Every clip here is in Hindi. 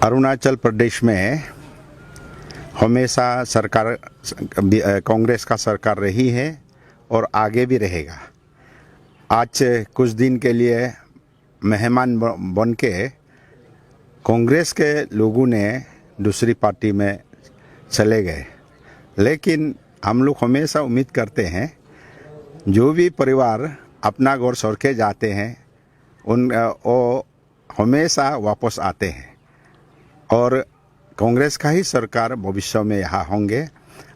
अरुणाचल प्रदेश में हमेशा सरकार कांग्रेस का सरकार रही है और आगे भी रहेगा। आज कुछ दिन के लिए मेहमान बन के कांग्रेस के लोगों ने दूसरी पार्टी में चले गए, लेकिन हम लोग हमेशा उम्मीद करते हैं जो भी परिवार अपना घर छोड़ के जाते हैं वो हमेशा वापस आते हैं और कांग्रेस का ही सरकार भविष्य में यहाँ होंगे।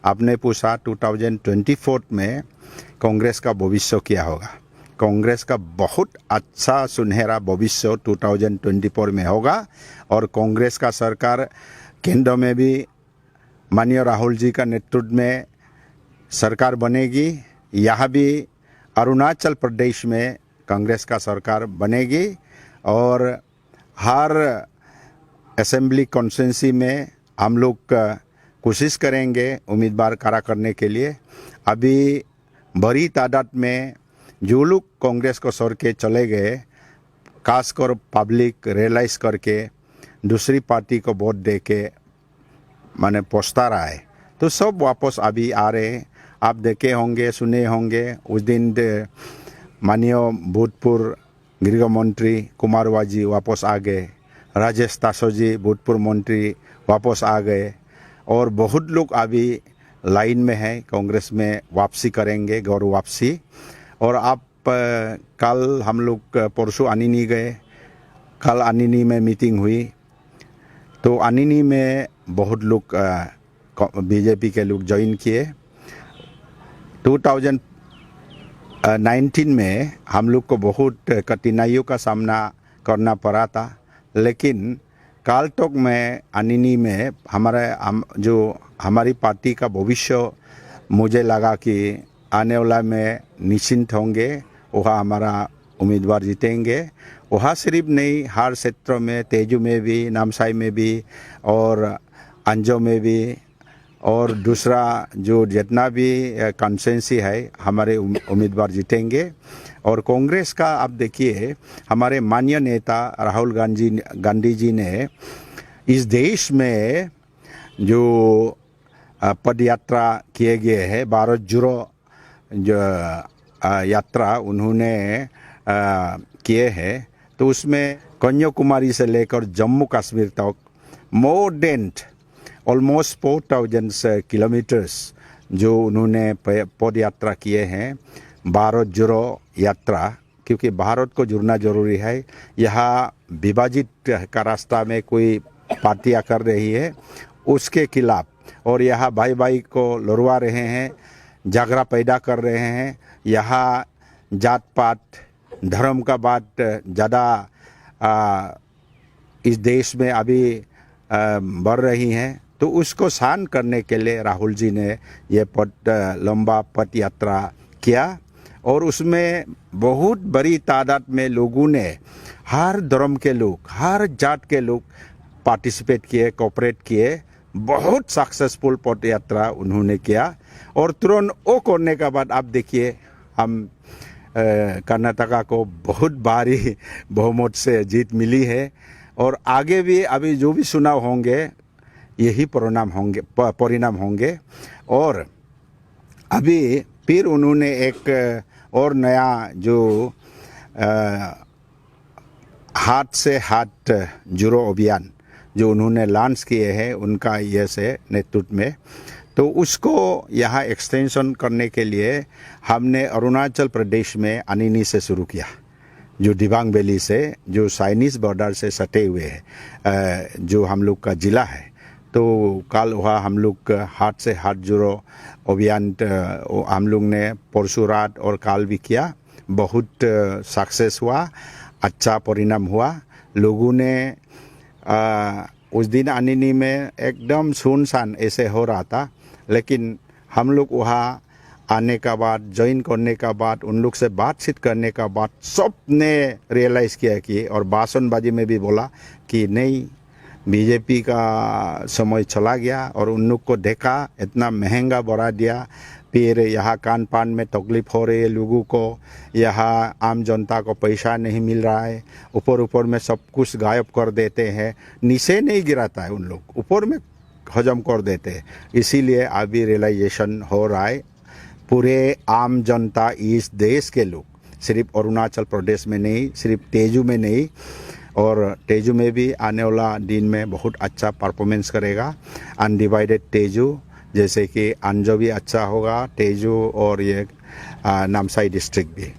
आपने पूछा 2024 में कांग्रेस का भविष्य क्या होगा। कांग्रेस का बहुत अच्छा सुनहरा भविष्य 2024 में होगा और कांग्रेस का सरकार केंद्र में भी माननीय राहुल जी का नेतृत्व में सरकार बनेगी। यहाँ भी अरुणाचल प्रदेश में कांग्रेस का सरकार बनेगी और हर असेंबली कॉन्स्टिट्यूंसी में हम लोग कोशिश करेंगे उम्मीदवार खड़ा करने के लिए। अभी बड़ी तादाद में जो लोग कांग्रेस को छोड़ के चले गए, खासकर पब्लिक रियलाइज करके दूसरी पार्टी को वोट दे के माने पछता रहा है, तो सब वापस अभी आ रहे हैं। आप देखे होंगे, सुने होंगे, उस दिन माननीय भूतपूर्व गृह मंत्री कुमार वाजी वापस आ गए, राजेश तासो जी भूतपूर्व मंत्री वापस आ गए और बहुत लोग अभी लाइन में हैं, कांग्रेस में वापसी करेंगे, गौरव वापसी। और आप कल हम लोग परसों अनिनी गए, कल अनिनी में मीटिंग हुई, तो अनिनी में बहुत लोग बीजेपी के लोग ज्वाइन किए। 2019 में हम लोग को बहुत कठिनाइयों का सामना करना पड़ा था, लेकिन काल तक में अनिनी में हमारी पार्टी का भविष्य मुझे लगा कि आने वाला में निश्चिंत होंगे, वहाँ हमारा उम्मीदवार जीतेंगे। वहाँ सिर्फ नहीं, हर क्षेत्र में, तेजू में भी, नामसाई में भी और अंजो में भी और दूसरा जो जितना भी कॉन्स्टिट्यूंसी है, हमारे उम्मीदवार जीतेंगे। और कांग्रेस का आप देखिए, हमारे माननीय नेता राहुल गांधी जी ने इस देश में जो पद यात्रा किए गए हैं, भारत जोड़ो जो यात्रा उन्होंने किए हैं, तो उसमें कन्याकुमारी से लेकर जम्मू कश्मीर तक मोर देन ऑलमोस्ट 4000 किलोमीटर्स जो उन्होंने पद यात्रा किए हैं, भारत जोड़ो यात्रा। क्योंकि भारत को जुड़ना जरूरी है। यहाँ विभाजित का रास्ता में कोई पार्टियाँ कर रही है उसके खिलाफ, और यहाँ भाई भाई को लड़वा रहे हैं, झगड़ा पैदा कर रहे हैं। यहाँ जात पात धर्म का बात ज़्यादा इस देश में अभी बढ़ रही हैं, तो उसको शांत करने के लिए राहुल जी ने ये लंबा पद यात्रा किया और उसमें बहुत बड़ी तादाद में लोगों ने, हर धर्म के लोग, हर जात के लोग पार्टिसिपेट किए, कोऑपरेट किए। बहुत सक्सेसफुल पद यात्रा उन्होंने किया और तुरंत वो करने के बाद आप देखिए, हम कर्नाटका को बहुत भारी बहुमत से जीत मिली है और आगे भी अभी जो भी चुनाव होंगे यही परिणाम होंगे। और अभी फिर उन्होंने एक और नया जो हाथ से हाथ जुड़ो अभियान जो उन्होंने लॉन्च किए हैं उनका ये से नेतृत्व में, तो उसको यहाँ एक्सटेंशन करने के लिए हमने अरुणाचल प्रदेश में अनिनी से शुरू किया, जो दिबांग वैली से, जो चाइनीज़ बॉर्डर से सटे हुए है, जो हम लोग का ज़िला है। तो कल वहाँ हम लोग हाथ से हाथ जोड़ो अभियान हम लोग ने परसों रात और कल भी किया। बहुत सक्सेस हुआ, अच्छा परिणाम हुआ। लोगों ने उस दिन अनिनी में एकदम सुनसान ऐसे हो रहा था, लेकिन हम लोग वहाँ आने का बाद, ज्वाइन करने का बाद, उन लोग से बातचीत करने का बाद सब ने रियलाइज़ किया कि, और भाषणबाजी में भी बोला कि नहीं, बीजेपी का समय चला गया और उन लोग को देखा, इतना महंगा बढ़ा दिया, फिर यहाँ खान पान में तकलीफ हो रही है लोगों को, यहाँ आम जनता को पैसा नहीं मिल रहा है, ऊपर ऊपर में सब कुछ गायब कर देते हैं, नीचे नहीं गिराता है उन लोग, ऊपर में हजम कर देते हैं। इसीलिए अभी रियलाइजेशन हो रहा है पूरे आम जनता इस देश के लोग, सिर्फ अरुणाचल प्रदेश में नहीं, सिर्फ तेजू में नहीं, और तेजू में भी आने वाला दिन में बहुत अच्छा परफॉर्मेंस करेगा। अनडिवाइडेड तेजू, जैसे कि अंजो भी अच्छा होगा, तेजू और ये नामसाई डिस्ट्रिक्ट भी।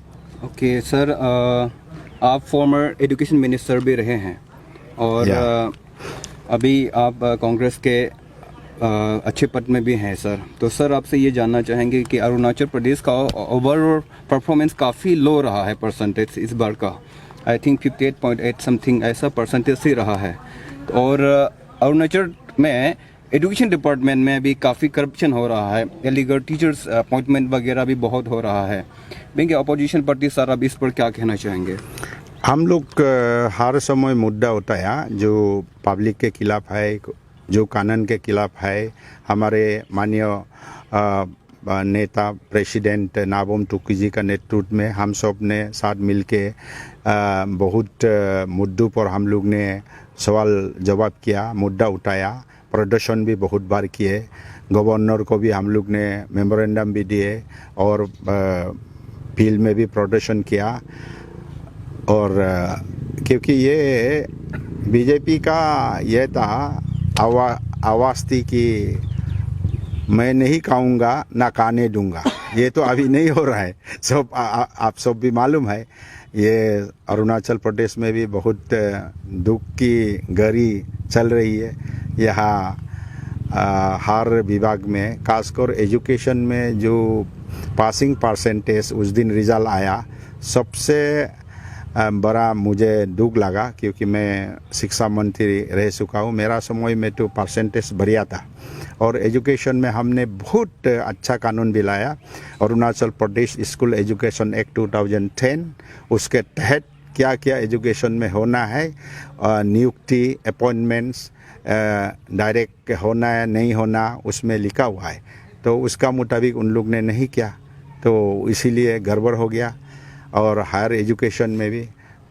ओके सर, आप फॉर्मर एजुकेशन मिनिस्टर भी रहे हैं और अभी आप कांग्रेस के अच्छे पद में भी हैं सर। तो सर आपसे ये जानना चाहेंगे कि अरुणाचल प्रदेश का ओवरऑल परफॉर्मेंस काफ़ी लो रहा है परसेंटेज इस बार का। आई थिंक 58.8 समथिंग ऐसा परसेंटेज ही रहा है। और अरुणाचल में एजुकेशन डिपार्टमेंट में भी काफ़ी करप्शन हो रहा है, इलीगल टीचर्स अपॉइंटमेंट वगैरह भी बहुत हो रहा है। बेंगे अपोजिशन पार्टी सर, आप इस पर क्या कहना चाहेंगे? हम लोग हर समय मुद्दा उठाया जो पब्लिक के खिलाफ है, जो कानून के खिलाफ है। हमारे माननीय नेता प्रेसिडेंट नाबम तुकी जी का नेतृत्व में हम सब ने साथ मिलके बहुत मुद्दों पर हम लोग ने सवाल जवाब किया, मुद्दा उठाया, प्रदर्शन भी बहुत बार किए। गवर्नर को भी हम लोग ने मेमोरेंडम भी दिए और फील्ड में भी प्रदर्शन किया। और क्योंकि ये बीजेपी का ये था आवाज़ थी कि मैं नहीं खाऊंगा ना खाने दूंगा, ये तो अभी नहीं हो रहा है। सब आप सब भी मालूम है, ये अरुणाचल प्रदेश में भी बहुत दुख की घड़ी चल रही है। यहाँ हर विभाग में, खासकर एजुकेशन में जो पासिंग परसेंटेज उस दिन रिजल्ट आया, सबसे बड़ा मुझे दुख लगा, क्योंकि मैं शिक्षा मंत्री रह चुका हूँ। मेरा समय में तो परसेंटेज बढ़िया था और एजुकेशन में हमने बहुत अच्छा कानून भी लाया, Arunachal Pradesh school education act 2010। उसके तहत क्या क्या एजुकेशन में होना है, नियुक्ति, अपॉइंटमेंट्स डायरेक्ट होना है नहीं होना, उसमें लिखा हुआ है। तो उसका मुताबिक उन लोग ने नहीं किया, तो इसीलिए गड़बड़ हो गया। और हायर एजुकेशन में भी,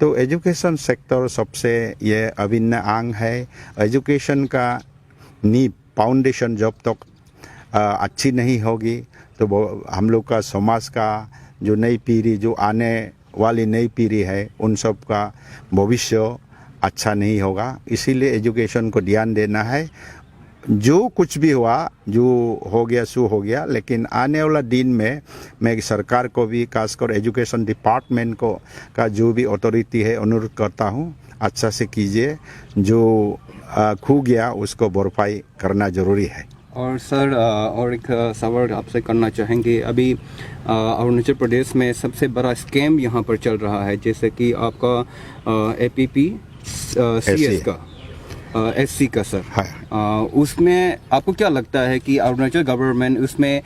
तो एजुकेशन सेक्टर सबसे ये अभिन्न अंग है। एजुकेशन का नींव, फाउंडेशन जब तक अच्छी नहीं होगी तो हम लोग का समाज का जो नई पीढ़ी, जो आने वाली नई पीढ़ी है, उन सब का भविष्य अच्छा नहीं होगा। इसीलिए एजुकेशन को ध्यान देना है। जो कुछ भी हुआ, जो हो गया सो हो गया, लेकिन आने वाला दिन में मैं सरकार को भी, खासकर एजुकेशन डिपार्टमेंट को का जो भी अथॉरिटी है, अनुरोध करता हूँ अच्छा से कीजिए। जो खो गया उसको भरपाई करना ज़रूरी है। और सर और एक सवाल आपसे करना चाहेंगे। अभी अरुणाचल प्रदेश में सबसे बड़ा स्कैम यहाँ पर चल रहा है, जैसे कि आपका APP CS का SC का सर। उसमें आपको क्या लगता है कि अरुणाचल गवर्नमेंट उसमें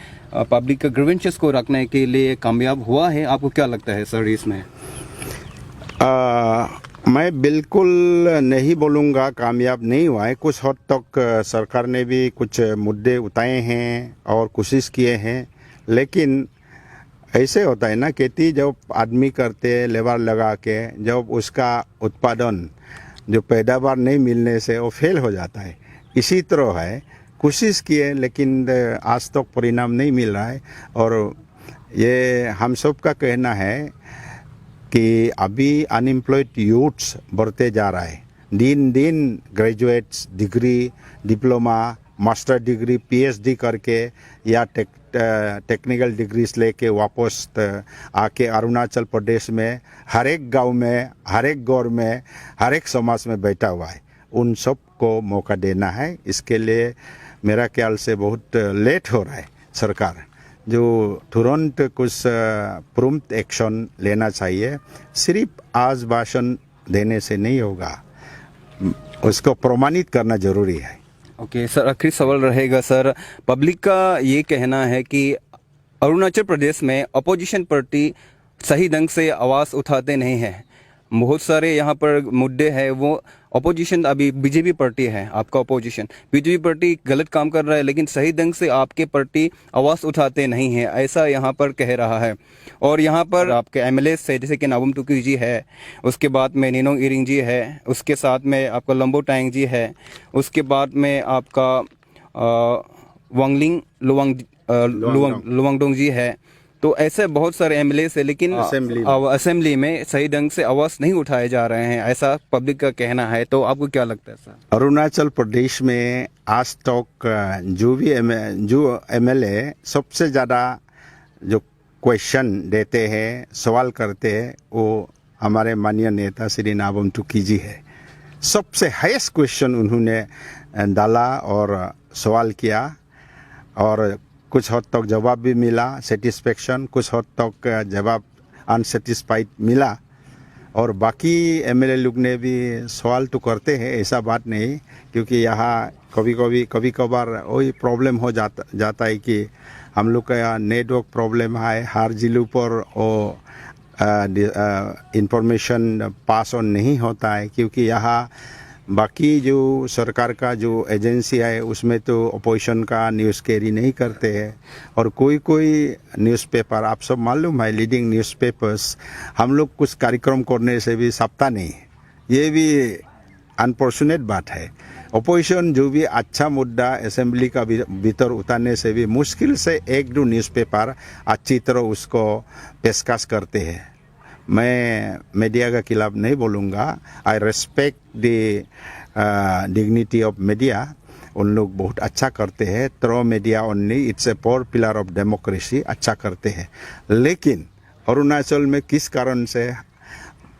पब्लिक का ग्रीवेंसेस को रखने के लिए कामयाब हुआ है? आपको क्या लगता है सर इसमें? मैं बिल्कुल नहीं बोलूँगा कामयाब नहीं हुआ है। कुछ हद तक सरकार ने भी कुछ मुद्दे उठाए हैं और कोशिश किए हैं, लेकिन ऐसे होता है ना, खेती जब आदमी करते लेबर लगा के, जब उसका उत्पादन जो पैदावार नहीं मिलने से वो फेल हो जाता है। इसी तरह है, कोशिश किए लेकिन आज तक परिणाम नहीं मिल रहा है। और ये हम सब का कहना है कि अभी अनएम्प्लॉयड यूथ्स बढ़ते जा रहा है। दिन दिन graduates degree, diploma, master degree, PhD करके या टेक्निकल डिग्रीज लेके वापस आके अरुणाचल प्रदेश में हर एक गांव में, हर एक गौर में, हर एक समाज में बैठा हुआ है। उन सब को मौका देना है। इसके लिए मेरा ख्याल से बहुत लेट हो रहा है। सरकार जो तुरंत कुछ प्रॉम्प्ट एक्शन लेना चाहिए। सिर्फ आज भाषण देने से नहीं होगा, उसको प्रमाणित करना जरूरी है। ओके सर, आखिरी सवाल रहेगा सर। पब्लिक का ये कहना है कि अरुणाचल प्रदेश में अपोजिशन पार्टी सही ढंग से आवाज़ उठाते नहीं हैं। बहुत सारे यहाँ पर मुद्दे हैं। वो अपोजिशन अभी बीजेपी पार्टी है, आपका अपोजिशन बीजेपी पार्टी गलत काम कर रहा है, लेकिन सही ढंग से आपके पार्टी आवाज़ उठाते नहीं है, ऐसा यहाँ पर कह रहा है। और यहाँ पर आपके एमएलए से जैसे कि नाबम तुकी जी है, उसके बाद में निनोंग इरिंग जी है, उसके साथ में आपका लंबो टांग जी है, उसके बाद में आपका वांगलिंग लुवांगडोंग जी है। तो ऐसे बहुत सारे एमएलए है, लेकिन असेंबली में सही ढंग से आवाज नहीं उठाए जा रहे हैं, ऐसा पब्लिक का कहना है। तो आपको क्या लगता है सर? अरुणाचल प्रदेश में आज तक जो एमएलए सबसे ज़्यादा जो क्वेश्चन देते हैं, सवाल करते हैं, वो हमारे माननीय नेता श्री नाबम तुकी जी है। सबसे हाईएस्ट क्वेश्चन उन्होंने डाला और सवाल किया, और कुछ हद तक जवाब भी मिला सेटिस्फेक्शन, कुछ हद तक जवाब अनसेटिस्फाइड मिला। और बाकी एमएलए लोग ने भी सवाल तो करते हैं, ऐसा बात नहीं, क्योंकि यहाँ कभी कभार वही प्रॉब्लम हो जाता है कि हम लोग का नेटवर्क प्रॉब्लम है, हर जिलों पर वो इंफॉर्मेशन पास ऑन नहीं होता है, क्योंकि यहाँ बाकी जो सरकार का जो एजेंसी है उसमें तो अपोजिशन का न्यूज़ कैरी नहीं करते हैं। और कोई न्यूज़पेपर, आप सब मालूम है, लीडिंग न्यूज़पेपर्स हम लोग कुछ कार्यक्रम करने से भी छपता नहीं, ये भी अनफॉर्चुनेट बात है। अपोजिशन जो भी अच्छा मुद्दा असेंबली का भीतर उतारने से भी मुश्किल से एक दो न्यूज़पेपर अच्छी तरह उसको पेशकश करते हैं। मैं मीडिया का खिलाफ नहीं बोलूँगा, I respect the dignity of media, उन लोग बहुत अच्छा करते हैं। Through media only, it's a four pillar of democracy, अच्छा करते हैं। लेकिन अरुणाचल में किस कारण से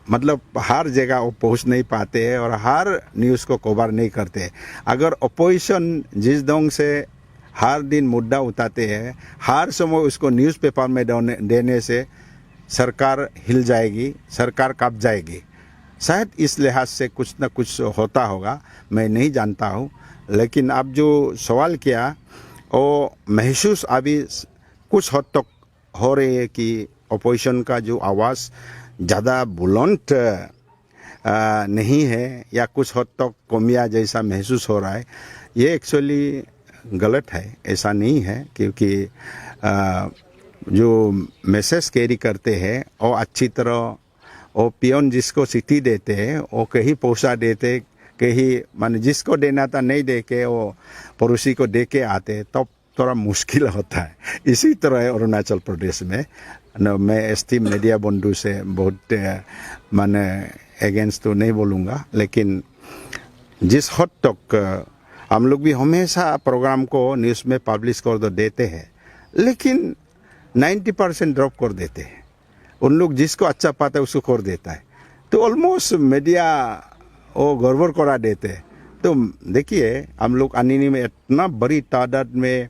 मतलब हर जगह वो पहुंच नहीं पाते हैं और हर न्यूज़ को कवर नहीं करते। अगर अपोजिशन जिस ढंग से हर दिन मुद्दा उठाते हैं, हर समय उसको न्यूज़पेपर में देने से सरकार हिल जाएगी, सरकार कांप जाएगी। शायद इस लिहाज से कुछ ना कुछ होता होगा, मैं नहीं जानता हूँ। लेकिन अब जो सवाल किया वो महसूस अभी कुछ हद तक हो रही है कि अपोजिशन का जो आवाज़ ज़्यादा बुलंद नहीं है, या कुछ हद तक कमिया जैसा महसूस हो रहा है। ये एक्चुअली गलत है, ऐसा नहीं है, क्योंकि जो मैसेज कैरी करते हैं वो अच्छी तरह वो पियोन जिसको सिटी देते हैं वो कहीं पहुंचा देते, कहीं माने जिसको देना था नहीं दे के वो पड़ोसी को दे के आते, तब थोड़ा मुश्किल होता है। इसी तरह है अरुणाचल प्रदेश में। मैं एसटी मीडिया बंधु से बहुत माने अगेंस्ट तो नहीं बोलूँगा, लेकिन जिस हद तक हम लोग भी हमेशा प्रोग्राम को न्यूज़ में पब्लिश कर दो देते हैं, लेकिन 90% ड्रॉप कर देते हैं। उन लोग जिसको अच्छा पाता है उसको कर देता है, तो ऑलमोस्ट मीडिया वो गड़बड़ करा देते हैं। तो देखिए, हम लोग अनिनी में इतना बड़ी तादाद में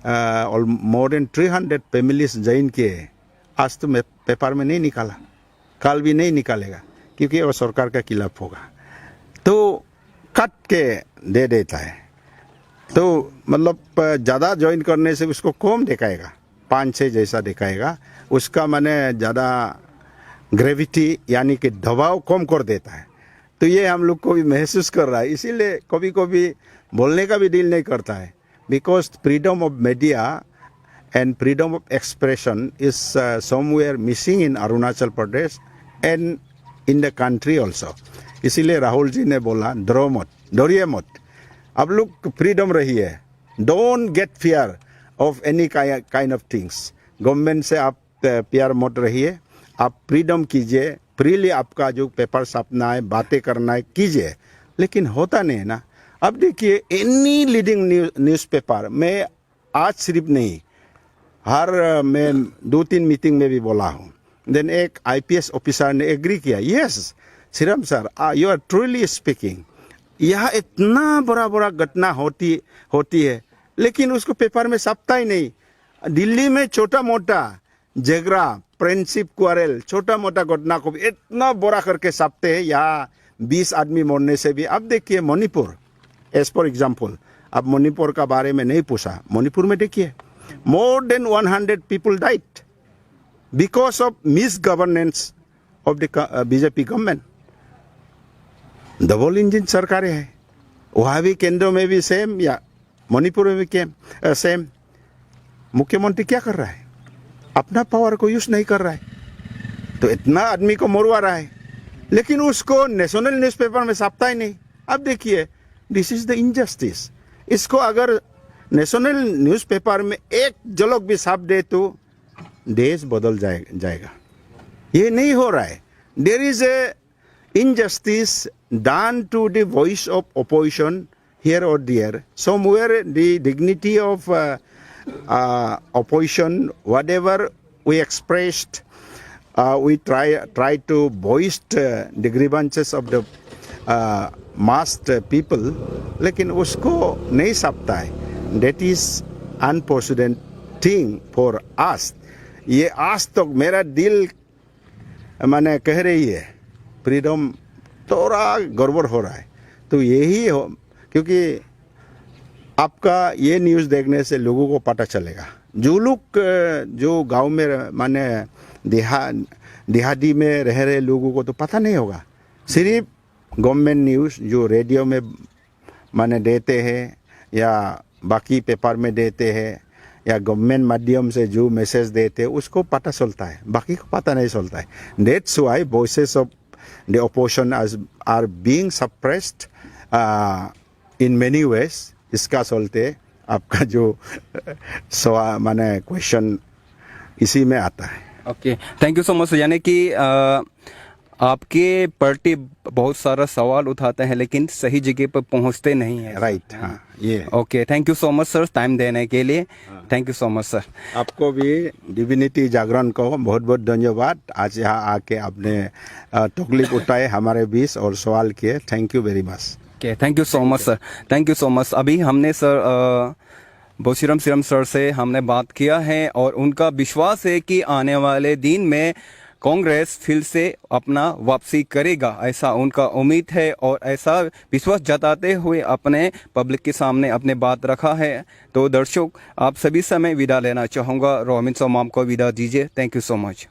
मोर देन 300 फैमिलीज ज्वाइन किए, आज तो मैं पेपर में नहीं निकाला, कल भी नहीं निकालेगा, क्योंकि वो सरकार का खिलाफ होगा, तो कट के दे देता है। तो मतलब ज़्यादा ज्वाइन करने से उसको कम दिखाएगा, 5-6 जैसा दिखाएगा, उसका माने ज़्यादा ग्रेविटी यानी कि दबाव कम कर देता है। तो ये हम लोग को भी महसूस कर रहा है, इसीलिए कभी कभी बोलने का भी दिल नहीं करता है, because freedom of media and freedom of expression is somewhere missing in Arunachal Pradesh and in the country also. इसीलिए राहुल जी ने बोला डरिए मत, अब लोग फ्रीडम रही है, don't get fear of any kind of things. Government से आप प्यार मत रहिए, आप फ्रीडम कीजिए, फ्रीली आपका जो पेपर छापना है, बातें करना है कीजिए, लेकिन होता नहीं है ना। अब देखिए, एनी लीडिंग न्यूज़पेपर में आज सिर्फ नहीं, मैं 2-3 मीटिंग में भी बोला हूँ। देन एक आईपीएस ऑफिसर ने एग्री किया, yes Shriram sir, you are truly speaking, यह इतना बड़ा घटना होती है, लेकिन उसको पेपर में छपता ही नहीं। दिल्ली में छोटा मोटा झगड़ा, फ्रेंडशिप क्वारल, छोटा मोटा घटना को भी इतना बड़ा करके छापते हैं, यहाँ 20 आदमी मरने से भी। अब देखिए मणिपुर, एज फॉर एग्जाम्पल, अब मणिपुर का बारे में नहीं पूछा, मणिपुर में देखिए more than 100 people died because of miss governance of the BJP government. Double engine सरकारें हैं, वहाँ भी केंद्र में भी सेम या मणिपुर में भी सेम। मुख्यमंत्री क्या कर रहा है? अपना पावर को यूज नहीं कर रहा है, तो इतना आदमी को मरवा रहा है, लेकिन उसको नेशनल न्यूज़पेपर में छापता ही नहीं। अब देखिए, दिस इज द इनजस्टिस। इसको अगर नेशनल न्यूज़पेपर में एक झलक भी छाप दे तो देश बदल जाएगा। ये नहीं हो रहा है। There is a injustice done to the voice of opposition here or there. Somewhere the dignity of opposition, whatever we expressed, we try to voice the grievances of the massed people, लेकिन उसको नहीं सकता है। That is unprecedented thing for us. ये आज तक मेरा दिल मैंने कह रही है, फ्रीडम थोड़ा गड़बड़ हो रहा है। तो यही हो, क्योंकि आपका ये न्यूज़ देखने से लोगों को पता चलेगा। जो लोग जो गांव में माने देहाती में रह रहे लोगों को तो पता नहीं होगा। सिर्फ गवर्नमेंट न्यूज़ जो रेडियो में माने देते हैं या बाकी पेपर में देते हैं या गवर्नमेंट माध्यम से जो मैसेज देते हैं उसको पता चलता है, बाकी को पता नहीं चलता है। That's why voices of the opposition are being suppressed in many ways. इसका चलते आपका जो सवाल माने क्वेश्चन इसी में आता है। Okay, thank you so much. यानी कि आपके पार्टी बहुत सारा सवाल उठाते हैं लेकिन सही जगह पर पहुंचते नहीं है। राइट, हाँ, ये। Okay, thank you so much sir time देने के लिए। Thank you so much sir. आपको भी डिविनिटी जागरण को बहुत बहुत धन्यवाद। आज यहाँ आके आपने तकलीफ उठाए हमारे बीच और सवाल किए। Thank you very much. Okay, thank you so much sir. Thank you so much. अभी हमने सर बोसीराम सीरम सर से हमने बात किया है और उनका विश्वास है कि आने वाले दिन में कांग्रेस फिर से अपना वापसी करेगा, ऐसा उनका उम्मीद है और ऐसा विश्वास जताते हुए अपने पब्लिक के सामने अपने बात रखा है। तो दर्शक, आप सभी समय विदा लेना चाहूँगा। रोमिन सोमाम को विदा दीजिए। Thank you so much.